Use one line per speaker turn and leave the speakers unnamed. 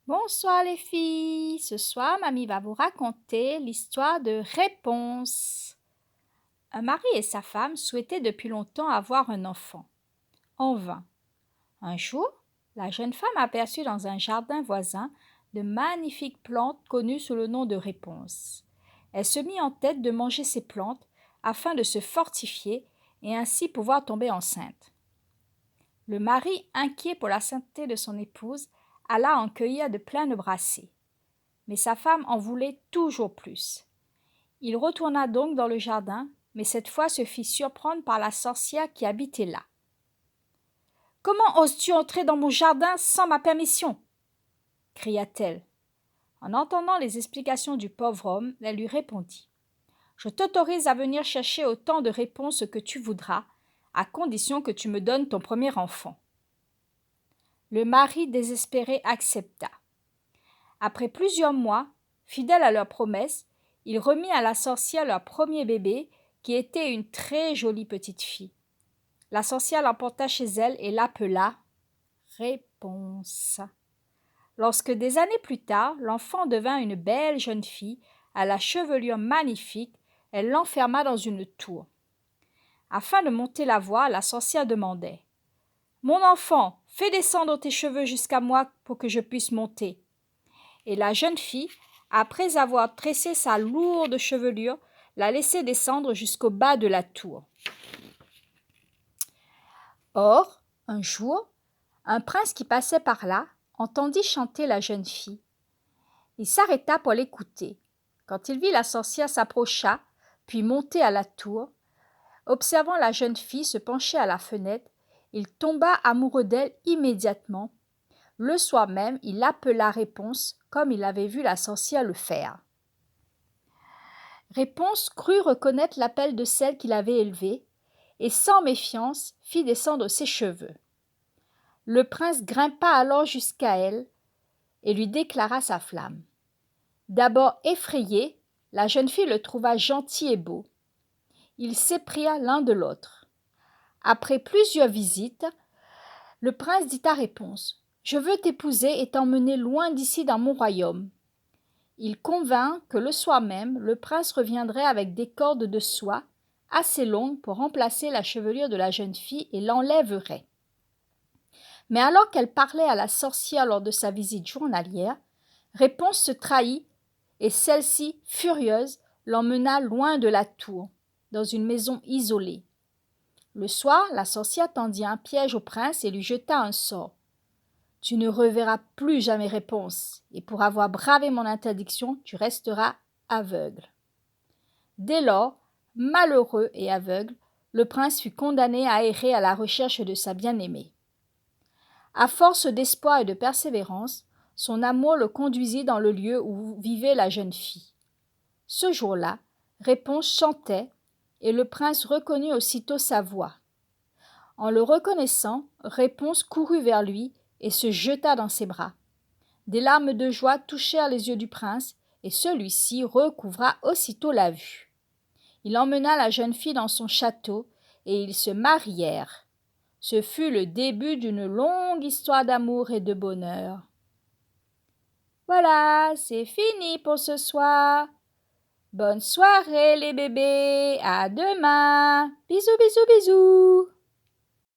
Bonsoir les filles, ce soir mamie va vous raconter l'histoire de Réponse. Un mari et sa femme souhaitaient depuis longtemps avoir un enfant. En vain. Un jour, la jeune femme aperçut dans un jardin voisin de magnifiques plantes connues sous le nom de Réponse. Elle se mit en tête de manger ces plantes afin de se fortifier et ainsi pouvoir tomber enceinte. Le mari, inquiet pour la santé de son épouse, alla en cueillir de pleines brassées. Mais sa femme en voulait toujours plus. Il retourna donc dans le jardin, mais cette fois se fit surprendre par la sorcière qui habitait là. « Comment oses-tu entrer dans mon jardin sans ma permission » cria-t-elle. En entendant les explications du pauvre homme, elle lui répondit. « Je t'autorise à venir chercher autant de réponses que tu voudras, à condition que tu me donnes ton premier enfant. » Le mari désespéré accepta. Après plusieurs mois, fidèles à leur promesse, il remit à la sorcière leur premier bébé, qui était une très jolie petite fille. La sorcière l'emporta chez elle et l'appela Réponse. Lorsque des années plus tard, l'enfant devint une belle jeune fille, à la chevelure magnifique, elle l'enferma dans une tour. Afin de monter la voie, la sorcière demandait « Mon enfant, fais descendre tes cheveux jusqu'à moi pour que je puisse monter. » Et la jeune fille, après avoir tressé sa lourde chevelure, la laissait descendre jusqu'au bas de la tour. Or, un jour, un prince qui passait par là entendit chanter la jeune fille. Il s'arrêta pour l'écouter. Quand il vit la sorcière s'approcha, puis monter à la tour, observant la jeune fille se pencher à la fenêtre, il tomba amoureux d'elle immédiatement. Le soir même, il appela Réponse comme il avait vu la sorcière le faire. Réponse crut reconnaître l'appel de celle qu'il avait élevée, et sans méfiance fit descendre ses cheveux. Le prince grimpa alors jusqu'à elle et lui déclara sa flamme. D'abord effrayée, la jeune fille le trouva gentil et beau. Ils s'épria l'un de l'autre. Après plusieurs visites, le prince dit à Réponse « Je veux t'épouser et t'emmener loin d'ici dans mon royaume. » Il convint que le soir même, le prince reviendrait avec des cordes de soie assez longues pour remplacer la chevelure de la jeune fille et l'enlèverait. Mais alors qu'elle parlait à la sorcière lors de sa visite journalière, Réponse se trahit et celle-ci, furieuse, l'emmena loin de la tour, dans une maison isolée. Le soir, la sorcière tendit un piège au prince et lui jeta un sort. Tu ne reverras plus jamais Réponse, et pour avoir bravé mon interdiction, tu resteras aveugle. Dès lors, malheureux et aveugle, le prince fut condamné à errer à la recherche de sa bien-aimée. À force d'espoir et de persévérance, son amour le conduisit dans le lieu où vivait la jeune fille. Ce jour-là, Réponse chantait, et le prince reconnut aussitôt sa voix. En le reconnaissant, Réponse courut vers lui et se jeta dans ses bras. Des larmes de joie touchèrent les yeux du prince, et celui-ci recouvra aussitôt la vue. Il emmena la jeune fille dans son château, et ils se marièrent. Ce fut le début d'une longue histoire d'amour et de bonheur. Voilà, c'est fini pour ce soir. Bonne soirée les bébés, à demain. Bisous, bisous, bisous.